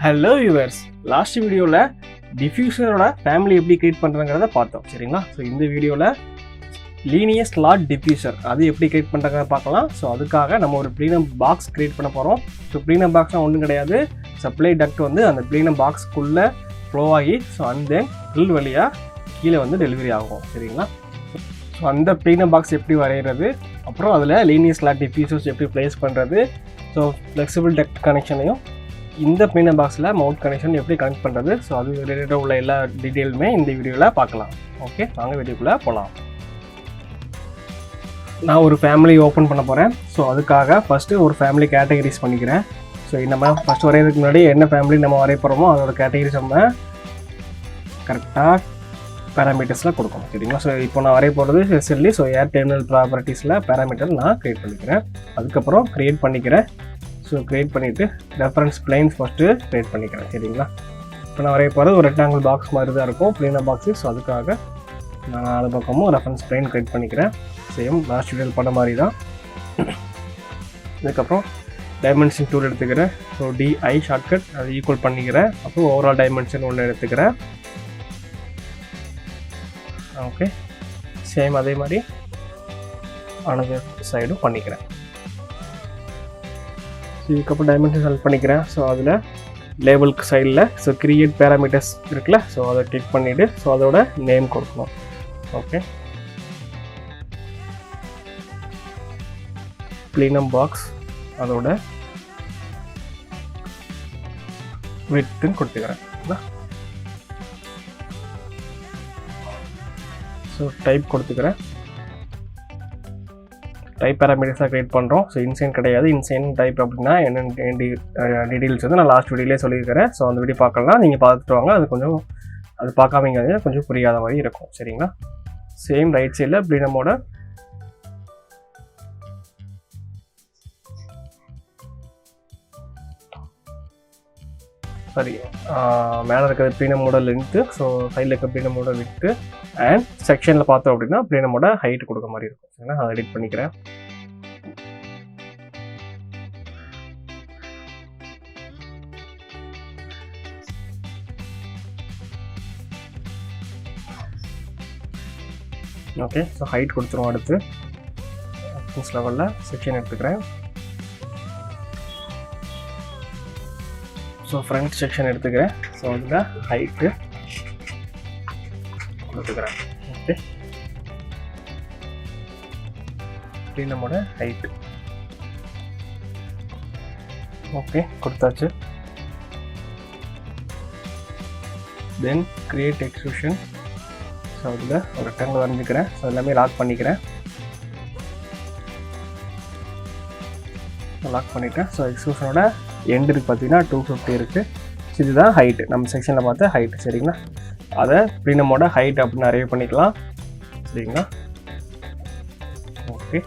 Hello viewers, last வீடியோவில் டிஃப்யூசரோட family எப்படி create பண்ணுறங்கிறத பார்த்தோம். சரிங்களா? ஸோ இந்த வீடியோவில் லீனியர் ஸ்லாட் டிஃப்யூசர் அது எப்படி கிரியேட் பண்ணுறங்க பார்க்கலாம். ஸோ அதுக்காக நம்ம ஒரு ப்ளீனம் பாக்ஸ் கிரியேட் பண்ண போகிறோம். ஸோ ப்ளீனம் பாக்ஸ்னால் ஒன்றும் கிடையாது, சப்ளை டக்ட் வந்து அந்த ப்ளீனம் பாக்ஸ்க்குள்ளே ஃப்ளோ ஆகி ஸோ அண்ட் தென் ட்ரில் வழியாக கீழே வந்து டெலிவரி ஆகும். சரிங்களா? ஸோ அந்த ப்ளீனம் பாக்ஸ் எப்படி வரைகிறது, அப்புறம் அதில் லீனியர் ஸ்லாட் டிஃப்யூசர்ஸ் எப்படி ப்ளேஸ் பண்ணுறது, ஸோ ஃப்ளெக்சிபிள் டக்ட் கனெக்ஷனையும் இந்த ப்ளீனம் பாக்ஸில் மவுண்ட் கனெக்ஷன் எப்படி கனெக்ட் பண்ணுறது, ஸோ அது ரிலேட்டடாக உள்ள எல்லா டீட்டெயிலுமே இந்த வீடியோவில் பார்க்கலாம். ஓகே, வாங்க வீடியோக்குள்ளே போகலாம். நான் ஒரு ஃபேமிலி ஓப்பன் பண்ண போகிறேன். ஸோ அதுக்காக ஃபஸ்ட்டு ஒரு ஃபேமிலி கேட்டகரிஸ் பண்ணிக்கிறேன். ஸோ நம்ம ஃபஸ்ட் வரைகிறதுக்கு முன்னாடி என்ன ஃபேமிலி நம்ம வரைய போகிறோமோ அதோட கேட்டகரிஸ் நம்ம கரெக்டாக பேராமீட்டர்ஸில் கொடுக்கணும். சரிங்களா? ஸோ இப்போ நான் வரைய போகிறது SLE, so air terminal ப்ராப்பர்ட்டிஸில் parameter நான் க்ரியேட் பண்ணிக்கிறேன். அதுக்கப்புறம் க்ரியேட் பண்ணிக்கிறேன். ஸோ க்ரியேட் பண்ணிவிட்டு ரெஃபரன்ஸ் பிளைன்ஸ் ஃபஸ்ட்டு க்ரியேட் பண்ணிக்கிறேன். சரிங்களா? இப்போ நான் வரைய போகிறது ஒரு ரெக்டாங்கிள் பாக்ஸ் மாதிரி தான் இருக்கும், ப்ளீனர் பாக்ஸு. ஸோ அதுக்காக நான் 4 பக்கமும் ரெஃபரன்ஸ் பிளைன் க்ரியேட் பண்ணிக்கிறேன். சேம் லாஸ்ட் வீடியோ பண்ண மாதிரி தான். அதுக்கப்புறம் டைமென்ஷன் டூல் எடுத்துக்கிறேன். ஸோ டிஐ ஷார்ட்கட் அதை ஈக்குவல் பண்ணிக்கிறேன். அப்புறம் ஓவரால் டைமென்ஷன் ஒன்று எடுத்துக்கிறேன். ஓகே, சேம் அதே மாதிரி அனதர் சைடும் பண்ணிக்கிறேன். ஸோ இதுக்கப்புறம் டைமென்ஷன் செலக்ட் பண்ணிக்கிறேன். ஸோ அதில் லேபிளுக்கு சைடில் ஸோ கிரியேட் பேராமீட்டர்ஸ் இருக்குல்ல, ஸோ அதை கிளிக் பண்ணிவிட்டு ஸோ அதோட நேம் கொடுக்கணும். ஓகே, ப்ளீனம் பாக்ஸ் அதோட விட்த்துன்னு கொடுத்துக்கிறேன். ஸோ டைப் கொடுத்துக்கிறேன். டைப் பேராமீட்டர்ஸாக க்ரியேட் பண்ணுறோம். ஸோ இன்சைன் கிடையாது. இன்சைன் டைப் அப்படின்னா என்னென்ன டீட்டெயில்ஸ் வந்து நான் லாஸ்ட் வீடியோலேயே சொல்லியிருக்கிறேன். ஸோ அந்த வீடியோ பார்க்கலாம், நீங்கள் பார்த்துட்டு வாங்க. அது கொஞ்சம் அது பார்க்காமங்க கொஞ்சம் புரியாத மாதிரி இருக்கும். சரிங்களா? சேம் ரைட் சைடில் ப்ளீனமோட மேலே இருக்கிற ப்ளீனமோட லென்த்து, ஸோ சைடில் இருக்கிற ப்ளீனமோட விட்டு அண்ட் செக்ஷனில் பார்த்தோம் அப்படின்னா ப்ளீனமோட ஹைட் கொடுக்க மாதிரி இருக்கும். சரிங்களா? அதை எடிட் பண்ணிக்கிறேன். ஓகே, ஸோ ஹைட் கொடுத்துருவோம். அடுத்து ரெஃபரன்ஸ் லெவலில் செக்ஷன் எடுத்துக்கிறேன். ஸோ ஃப்ரண்ட் செக்ஷன் எடுத்துக்கிறேன். ஸோ அதில் ஹைட்டு கொடுத்துக்கிறேன். ஓகே, நம்மளோட ஹைட்டு ஓகே கொடுத்தாச்சு. தென் கிரியேட் எக்ஸ்ட்ரூஷன். ஸோ அதில் ஒரு ரெக்டாங்கிள் வரைஞ்சிக்கிறேன். ஸோ எல்லாமே லாக் பண்ணிக்கிறேன். லாக் பண்ணிவிட்டேன். ஸோ எக்ஸ்ட்ரூஷனோட எண்டு இருக்குது பார்த்தீங்கன்னா 250 இருக்குது. இதுதான் ஹைட்டு, நம்ம செக்ஷனில் பார்த்த ஹைட்டு. சரிங்களா? அதை ப்ளீனமோட ஹைட் அப்படின்னு நிறைய பண்ணிக்கலாம். சரிங்களா? ஓகே,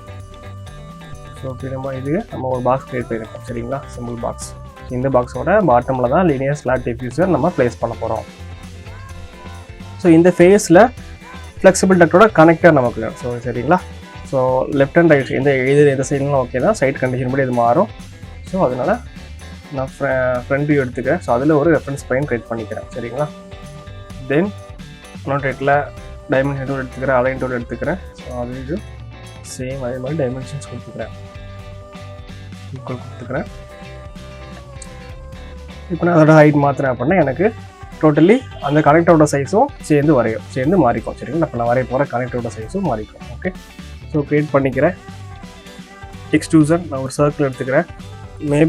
ஸோ ப்ளீனமோ இது நம்ம ஒரு பாக்ஸ் க்ரியேட் பண்ணியிருக்கோம். சரிங்களா? Simple box. இந்த பாக்ஸோட பாட்டமில் தான் லீனியர் ஸ்லாட் டிஃப்யூசர் நம்ம ப்ளேஸ் பண்ண போகிறோம். ஸோ இந்த ஃபேஸில் ஃப்ளெக்சிபிள் டக்டோட கனெக்டர் நமக்கு. ஸோ சரிங்களா? ஸோ லெஃப்ட் அண்ட் ரைட் எந்த சைட்லாம் ஓகே தான், சைட் கண்டிஷன் படி இது மாறும். ஸோ அதனால் நான் ஃப்ரண்ட் வியூ எடுத்துக்கிறேன். ஸோ அதில் ஒரு ரெஃபரன்ஸ் பிளைன் க்ரியேட் பண்ணிக்கிறேன். சரிங்களா? தென் இன்னொரு ரேட்டில் டைமென்ஷன் டூல் எடுத்துக்கிறேன், அலைன் டூல் எடுத்துக்கிறேன். ஸோ அது இது சேம் அதே மாதிரி டைமென்ஷன்ஸ் கொடுத்துக்கிறேன், ஈக்குவல் கொடுத்துக்கிறேன். இப்போ நான் அதோட ஹைட் மாற்றினேன் அப்படின்னா எனக்கு டோட்டலி அந்த கனெக்டரோட சைஸும் சேர்ந்து மாறிக்கும். சரிங்களா? இப்போ நான் வரைய போகிற கனெக்டரோட சைஸும் மாறிக்கும். ஓகே, ஸோ க்ரியேட் பண்ணிக்கிறேன். எக்ஸ்ட்ரூசன் நான் ஒரு சர்க்கிள் எடுத்துக்கிறேன்.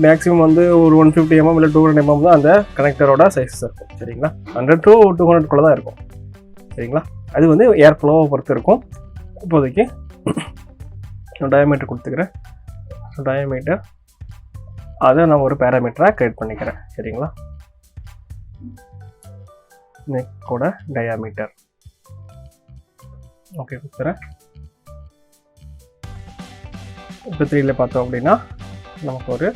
மேக்ஸிமம் வந்து ஒரு 150 mm இல்லை 200 mm தான் அந்த கனெக்டரோட சைஸஸ் இருக்கும். சரிங்களா? 100 to 200 தான் இருக்கும். சரிங்களா? அது வந்து ஏர் ஃப்ளோவை பொறுத்து இருக்கும். இப்போதைக்கு டயாமீட்டர் கொடுத்துக்கிறேன். டயாமீட்டர் அதை நான் ஒரு பேராமீட்டராக க்ரியேட் பண்ணிக்கிறேன். சரிங்களா? நெக்கோட டயாமீட்டர் ஓகே கொடுத்துறேன். இப்போ 3ல் பார்த்தோம் அப்படின்னா நமக்கு ஒரு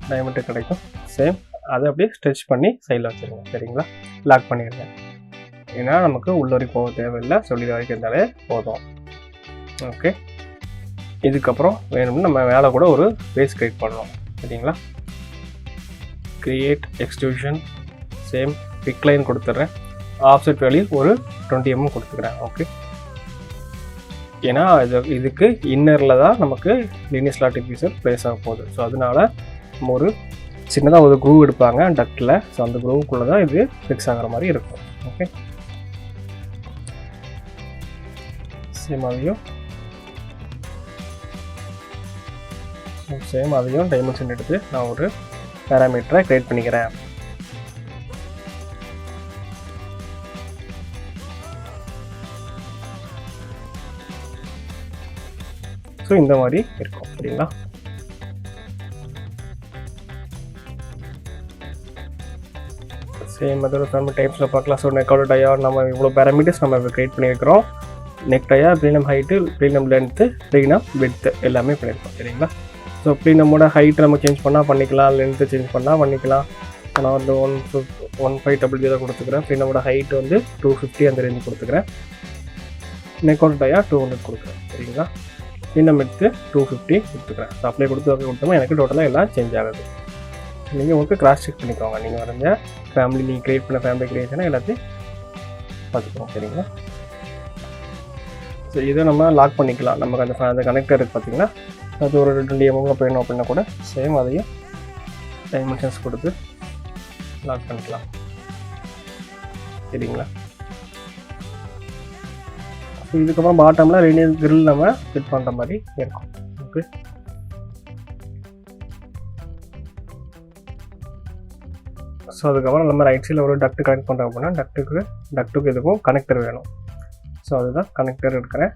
டயாமீட்டர் கிடைக்கும். சேம் அதை அப்படியே ஸ்ட்ரெச் பண்ணி சைடில் வச்சுருங்க. சரிங்களா? லாக் பண்ணிடுங்க. ஏன்னா நமக்கு உள்ளே போக தேவையில்லை, சொல்லி வரைக்கும் இருந்தாலே போதும். ஓகே, இதுக்கப்புறம் வேணும்னு நம்ம மேலே கூட ஒரு பேஸ் கிரியேட் பண்ணணும். சரிங்களா? Create extrusion same pick line கொடுத்துட்றேன். ஆஃப்செட் வேல்யூ ஒரு 20 mm கொடுத்துக்கிறேன். ஓகே, ஏன்னா இதுக்கு இன்னரில் தான் நமக்கு லீனியர் ஸ்லாட் டிஃப்யூசர் ப்ளேஸ் ஆக போகுது. ஸோ அதனால நம்ம ஒரு சின்னதாக ஒரு க்ரூவ் எடுப்பாங்க டக்டில். ஸோ அந்த க்ரூவுக்குள்ளே தான் இது ஃபிக்ஸ் ஆகிற மாதிரி இருக்கும். ஓகே, சேம் அதையும் டைமென்ஷன் எடுத்து நான் ஒரு பேராமீட்டரை க்ரியேட் பண்ணிக்கிறேன். ஸோ இந்த மாதிரி இருக்கும். சரிங்களா, சேம் அதோட நம்ம டைப்ஸில் பார்க்கலாம். ஸோ நெக்கோட டயா நம்ம இவ்வளோ பேராமீட்டர்ஸ் நம்ம க்ரியேட் பண்ணியிருக்கிறோம். நெக் டயா, ப்ளீனம் ஹைட்டு, ப்ளீனம் லென்த்து, ப்ளீனம் விட்த்து எல்லாமே பண்ணியிருக்கோம். சரிங்களா, ஸோ ப்ளீனமோட ஹைட் நம்ம சேஞ்ச் பண்ணால் பண்ணிக்கலாம், லென்த்து சேஞ்ச் பண்ணால் பண்ணிக்கலாம். நான் வந்து 1500 தான் கொடுத்துக்கிறேன். ப்ளீனமோட ஹைட் வந்து 250 அந்த ரேஞ்சு கொடுத்துக்கிறேன். நெக்கோட டயா 200 கொடுக்குறேன். சரிங்களா, ப்ளீனம் எடுத்து 250 கொடுத்துக்கிறேன். ஸோ அப்ளை கொடுத்தோம்னா எனக்கு டோட்டலாக எல்லாம் சேஞ்ச் ஆகுது. நீங்கள் உங்களுக்கு கிராஸ் செக் பண்ணிக்கோங்க. நீங்கள் வரைஞ்ச ஃபேமிலி, நீங்கள் க்ரியேட் பண்ண ஃபேமிலி க்ரியேஷனை எல்லாத்தையும் பார்த்துக்கோங்க. சரிங்களா, ஸோ இதை நம்ம லாக் பண்ணிக்கலாம். நமக்கு அந்த கனெக்டர் இருக்குது பார்த்தீங்கன்னா, அது ஒரு 20 mm போயிடணும் அப்படின்னா கூட சேம் அதையும் டைமென்ஷன்ஸ் கொடுத்து லாக் பண்ணிக்கலாம். சரிங்களா, ஸோ இதுக்கப்புறம் பாட்டமில் லீனியர் கிரில் நம்ம ஃபிட் பண்ணுற மாதிரி இருக்கும். ஓகே, ஸோ அதுக்கப்புறம் நம்ம ரைட் சைடில் ஒரு டக்ட் கனெக்ட் பண்ணுறோம் அப்படின்னா டக்ட்டுக்கு இதுக்கும் கனெக்டர் வேணும். ஸோ அதுதான் கனெக்டர் எடுக்கிறேன்.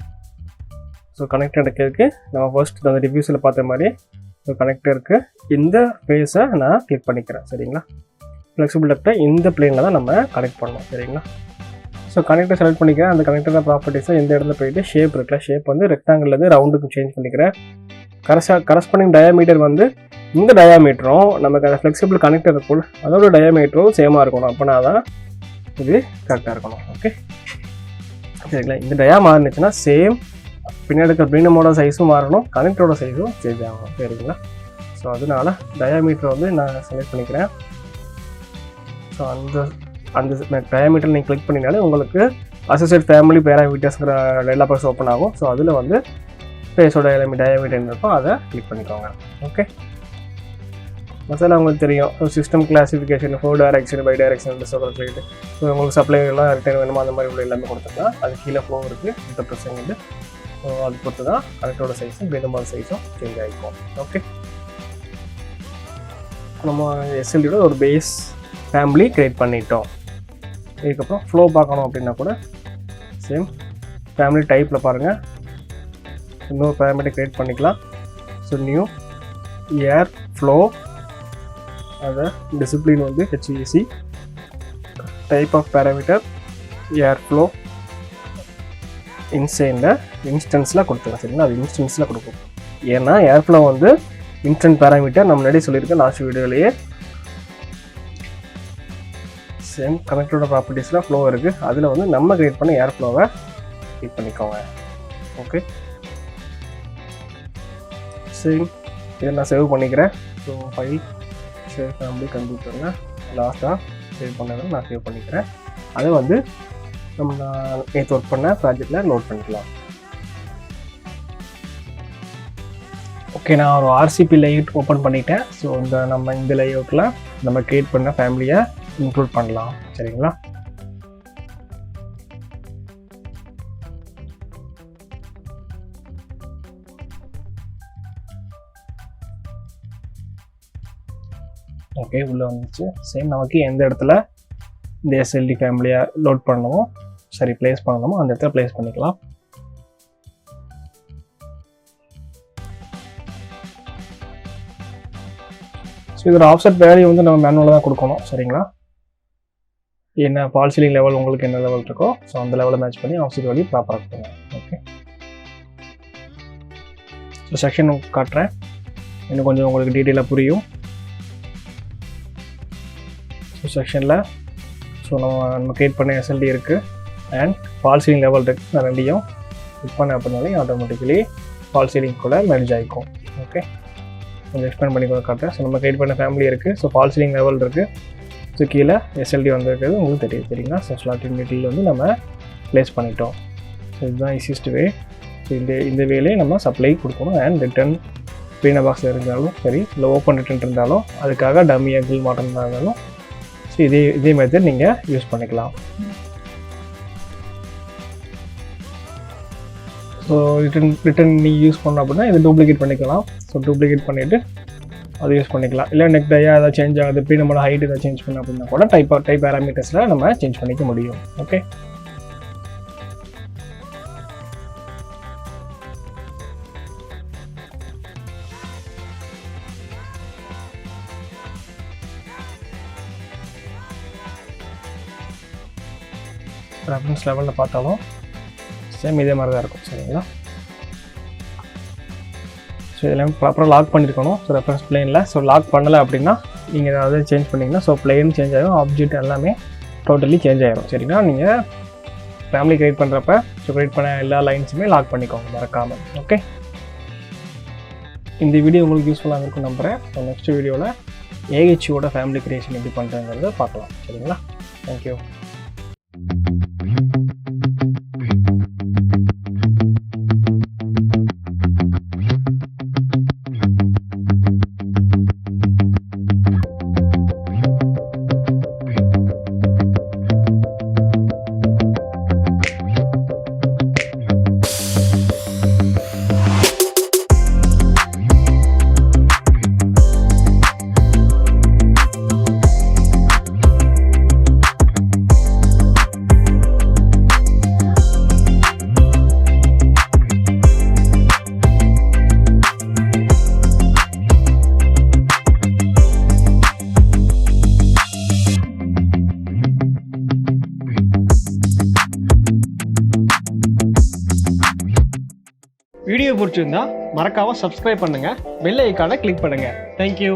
ஸோ கனெக்டர் எடுக்கிறதுக்கு நம்ம ஃபர்ஸ்ட் அந்த டிஃப்யூஸில் பார்த்த மாதிரி ஸோ கனெக்டருக்கு இந்த ஃபேஸை நான் கிளிக் பண்ணிக்கிறேன். சரிங்களா, ஃப்ளெக்சிபிள் டக்டை இந்த பிளேனில் தான் நம்ம கனெக்ட் பண்ணணும். சரிங்களா, ஸோ கனெக்டர் செலக்ட் பண்ணிக்கிறேன். அந்த கனெக்டர் ப்ராப்பர்ட்டிஸை இந்த இடத்துல போயிட்டு ஷேப் இருக்குல்ல, ஷேப் வந்து ரெக்டாங்கிள்லேருந்து ரவுண்டுக்கு சேஞ்ச் பண்ணிக்கிறேன். கரஸ்பாண்டிங் டயாமீட்டர் வந்து இந்த டயாமீட்டரும் நமக்கு அந்த ஃப்ளெக்சிபிள் கனெக்டர் இருக்கும் அதோட டயாமீட்டரும் சேமாக இருக்கணும். அப்படின்னா தான் இது கரெக்டாக இருக்கணும். ஓகே, சரிங்களா, இந்த டயா மாறினுச்சுன்னா சேம் பின்னாடி இருக்க ப்ளீனமோட சைஸும் மாறணும், கனெக்டரோட சைஸும் சேஞ்ச் ஆகணும். சரிங்களா, ஸோ அதனால டயாமீட்டர் வந்து நான் செலக்ட் பண்ணிக்கிறேன். ஸோ அந்த டயாமீட்டர் நீங்கள் கிளிக் பண்ணினாலே உங்களுக்கு அசோசியேட் ஃபேமிலி பேராமீட்டர்ஸ்ங்கிற எல்லா பாக்ஸ் ஓப்பன் ஆகும். ஸோ அதில் வந்து ஃபேஸோட டயாமீட்டர் இருக்கும், அதை கிளிக் பண்ணிக்கோங்க. ஓகே, மசாலா உங்களுக்கு தெரியும். So system classification, 4 direction, by direction, disturbance. So உங்களுக்கு சப்ளைலாம் ரிட்டர்ன் வேணுமா அந்த மாதிரி உள்ள எல்லாமே கொடுத்துருக்கலாம். அது கீழே ஃப்ளோ இருக்குது, இந்த ப்ரெஸ்ஸிங். ஸோ அது பொறுத்து தான் கனெக்டரோட சைஸும் ப்ளீனமோட சைஸும் சேஞ்ச் ஆகிக்கும். ஓகே, நம்ம எஸ்எல்டியோட ஒரு பேஸ் ஃபேமிலி க்ரியேட் பண்ணிட்டோம். இதுக்கப்புறம் ஃப்ளோ பார்க்கணும் அப்படின்னா கூட சேம் ஃபேமிலி டைப்பில் பாருங்கள், இன்னொரு பேராமீட்டர் க்ரியேட் பண்ணிக்கலாம். ஸோ நியூ ஏர் ஃப்ளோ, அதை டிசிப்ளின் வந்து HEC, type of parameter air flow, இன்ஸ்டன்ஸில் கொடுத்துருங்க. சரிங்களா, அது இன்ஸ்டன்ஸில் கொடுக்கும். ஏன்னா ஏர் ஃப்ளோ வந்து இன்ஸ்டன்ட் பேராமீட்டர் நம்ம முன்னாடி சொல்லியிருக்கேன் லாஸ்ட் வீடியோலேயே. சேம் கனெக்டரோட ப்ராப்பர்ட்டிஸில் ஃப்ளோ இருக்குது, அதில் வந்து நம்ம க்ரியேட் பண்ண ஏர் ஃப்ளோவை கிளிக் பண்ணிக்கோங்க. ஓகே, சேம் இதை நான் சேவ் பண்ணிக்கிறேன். ஸோ ஃபைல் சேவ் ஃபேமிலி கம்ப்யூட்டரில் லாஸ்ட்டாக சேவ் பண்ணதை நான் சேவ் பண்ணிக்கிறேன். அதை வந்து நம்ம நேற்று ஒர்க் பண்ண ப்ராஜெக்டில் லோட் பண்ணிக்கலாம். ஓகே, நான் ஒரு RCP லேஅவுட் ஓப்பன் பண்ணிட்டேன். ஸோ நம்ம இந்த லேஅவுட்டில் நம்ம க்ரியேட் பண்ண ஃபேமிலியை இன்க்ளூட் பண்ணலாம். சரிங்களா, ஓகே, உள்ளே வந்துச்சு. சேம் நமக்கு எந்த இடத்துல இந்த SLD ஃபேமிலியை லோட் பண்ணணுமோ ப்ளேஸ் பண்ணணுமோ அந்த இடத்துல ப்ளேஸ் பண்ணிக்கலாம். ஸோ இதோட ஆஃப்செட் வேல்யூ வந்து நம்ம மேனுவலாக தான் கொடுக்கணும். சரிங்களா, என்ன ஃபால் சீலிங் லெவல் உங்களுக்கு என்ன லெவல் இருக்கோ ஸோ அந்த லெவலில் மேட்ச் பண்ணி ஆஃப்செட் வேல்யூ ப்ராப்பராக கொடுங்க. ஓகே, ஸோ செக்ஷன் காட்டுறேன், இன்னும் கொஞ்சம் உங்களுக்கு டீட்டெயிலாக புரியும். ஸோ செக்ஷனில் ஸோ நம்ம க்ரியேட் பண்ண SLD இருக்குது அண்ட் ஃபால் சீலிங் லெவல் இருக்குது. நான் ரெண்டையும் கிளிக் பண்ண அப்படின்னாலே ஆட்டோமேட்டிக்கலி ஃபால் சீலிங் கூட மெர்ஜ் ஆகிக்கும். ஓகே, கொஞ்சம் எக்ஸ்பிளைன் பண்ணி காட்டுறேன். ஸோ நம்ம கிரியேட் பண்ண ஃபேமிலி இருக்குது. ஸோ ஃபால் சீலிங் லெவல் இருக்குது. ஸோ கீழே எஸ்எல்டி வந்துருக்குது உங்களுக்கு தெரியும் சரிங்களா. ஸோ ஸ்லாட் டீட்டெயில் வந்து நம்ம ப்ளேஸ் பண்ணிட்டோம். ஸோ இதுதான் ஈஸியஸ்ட் வே. ஸோ இந்த வேலையை நம்ம சப்ளை கொடுக்கணும். அண்ட் ரிட்டன் க்ளீனர் பாக்ஸில் இருந்தாலும் சரி, இல்லை ஓப்பன் ரிட்டன் இருந்தாலும், அதுக்காக டம்மி அங்கிள் மாட்டம் இருந்தாலும், ஸோ இதே மெத்தட் நீங்கள் யூஸ் பண்ணிக்கலாம். ஸோ ரிட்டன் நீங்கள் யூஸ் பண்ணோம் அப்படின்னா இதை டூப்ளிகேட் பண்ணிக்கலாம். ஸோ டூப்ளிகேட் பண்ணிவிட்டு அதை யூஸ் பண்ணிக்கலாம். இல்லை நெக் டையாக ஏதாவது சேஞ்ச் ஆகுது, இப்படி நம்மளோட ஹைட் ஏதாவது சேஞ்ச் பண்ண அப்படின்னா கூட டைப் பேராமீட்டர்ஸில் நம்ம சேஞ்ச் பண்ணிக்க முடியும். ஓகே, ரெஃபரன்ஸ் லெவலில் பார்த்தாலும் சேம் இதே மாதிரி தான் இருக்கும் சரிங்களா. ஸோ இதெல்லாம் ப்ராப்பராக லாக் பண்ணியிருக்கணும். ஸோ ரெஃபரன்ஸ் பிளேனில். ஸோ லாக் பண்ணலை அப்படின்னா நீங்கள் ஏதாவது சேஞ்ச் பண்ணிங்கன்னா ஸோ பிளேன் சேஞ்ச் ஆகிடும், ஆப்ஜெக்ட் எல்லாமே டோட்டலி சேஞ்ச் ஆகிடும் சரிங்களா. நீங்கள் ஃபேமிலி கிரியேட் பண்ணுறப்ப ஸோ கிரியேட் பண்ண எல்லா லைன்ஸுமே லாக் பண்ணிக்கோங்க மறக்காமல். ஓகே, இந்த வீடியோ உங்களுக்கு யூஸ்ஃபுல்லாக இருக்கும் நம்புகிறேன். ஸோ நெக்ஸ்ட் வீடியோவில் ஏஹெச்ஓட ஃபேமிலி கிரியேஷன் எப்படி பண்ணுறங்கிறத பார்க்கலாம் சரிங்களா. தேங்க்யூ. வீடியோ பிடிச்சிருந்தா மறக்காமல் சப்ஸ்கிரைப் பண்ணுங்கள், பெல் ஐக்கானை கிளிக் பண்ணுங்கள். தேங்க்யூ.